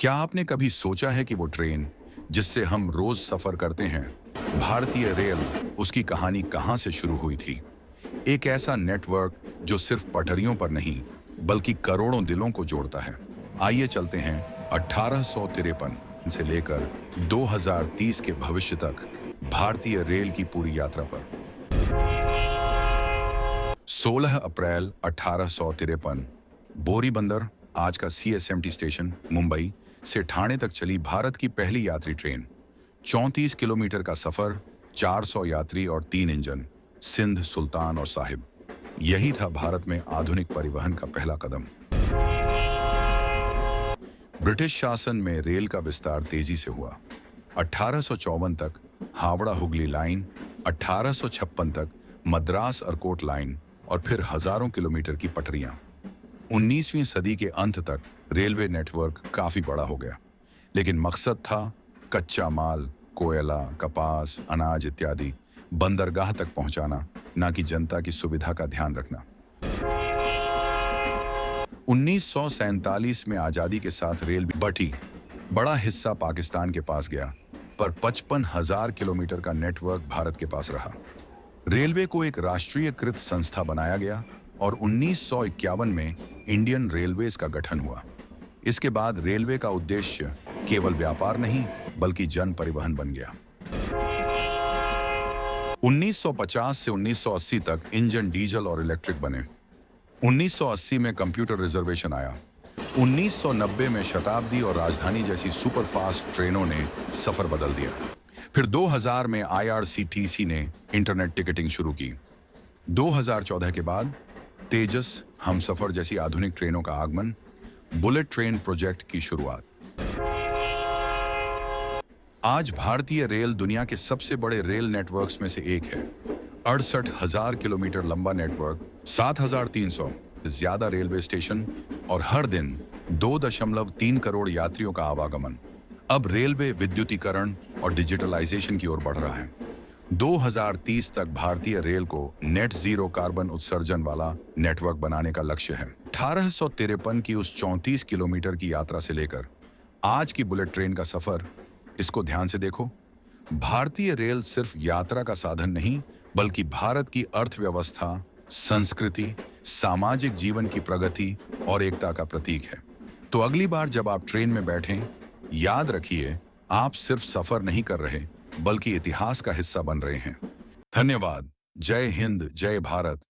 क्या आपने कभी सोचा है कि वो ट्रेन जिससे हम रोज सफर करते हैं, भारतीय रेल, उसकी कहानी कहां से शुरू हुई थी? एक ऐसा नेटवर्क जो सिर्फ पटरियों पर नहीं बल्कि करोड़ों दिलों को जोड़ता है। आइए चलते हैं 1853 से लेकर 2030 के भविष्य तक भारतीय रेल की पूरी यात्रा पर। 16 अप्रैल 1853 बोरीबंदर, आज का सीएसएमटी स्टेशन, मुंबई से ठाणे तक चली भारत की पहली यात्री ट्रेन। 34 किलोमीटर का सफर, 400 यात्री और 3 इंजन, सिंध, सुल्तान और साहिब। यही था भारत में आधुनिक परिवहन का पहला कदम। ब्रिटिश शासन में रेल का विस्तार तेजी से हुआ। 1854 तक हावड़ा हुगली लाइन, 1856 तक मद्रास अरकोट लाइन और फिर हजारों किलोमीटर की पटरियां। 19वीं सदी के अंत तक रेलवे नेटवर्क काफी बड़ा हो गया, लेकिन मकसद था कच्चा माल, कोयला, कपास, अनाज इत्यादि बंदरगाह तक पहुंचाना, ना कि जनता की सुविधा का ध्यान रखना। 1947 में आजादी के साथ रेल भी बढ़ी। बड़ा हिस्सा पाकिस्तान के पास गया, पर 55,000 किलोमीटर का नेटवर्क भारत के पास रहा। रेलवे को एक राष्ट्रीयकृत संस्था बनाया गया और 1951 में इंडियन रेलवेज का गठन हुआ। इसके बाद रेलवे का उद्देश्य केवल व्यापार नहीं बल्कि जन परिवहन बन गया। 1950 से 1980 तक इंजन डीजल और इलेक्ट्रिक बने। 1980 में कंप्यूटर रिजर्वेशन आया। 1990 में शताब्दी और राजधानी जैसी सुपरफास्ट ट्रेनों ने सफर बदल दिया। फिर 2000 में आईआरसीटीसी ने इंटरनेट टिकटिंग शुरू की। 2014 के बाद तेजस, हमसफर जैसी आधुनिक ट्रेनों का आगमन, बुलेट ट्रेन प्रोजेक्ट की शुरुआत। आज भारतीय रेल दुनिया के सबसे बड़े रेल नेटवर्क्स में से एक है। 68,000 किलोमीटर लंबा नेटवर्क, 7,300 से ज्यादा रेलवे स्टेशन और हर दिन 2.3 करोड़ यात्रियों का आवागमन। अब रेलवे विद्युतीकरण और डिजिटलाइजेशन की ओर बढ़ रहा है। 2030 तक भारतीय रेल को नेट जीरो कार्बन उत्सर्जन वाला नेटवर्क बनाने का लक्ष्य है। 1853 की उस 34 किलोमीटर की यात्रा से लेकर आज की बुलेट ट्रेन का सफर, इसको ध्यान से देखो। भारतीय रेल सिर्फ यात्रा का साधन नहीं बल्कि भारत की अर्थव्यवस्था, संस्कृति, सामाजिक जीवन की प्रगति और एकता का प्रतीक है। तो अगली बार जब आप ट्रेन में बैठें, याद रखिए, आप सिर्फ सफर नहीं कर रहे बल्कि इतिहास का हिस्सा बन रहे हैं। धन्यवाद। जय हिंद, जय भारत।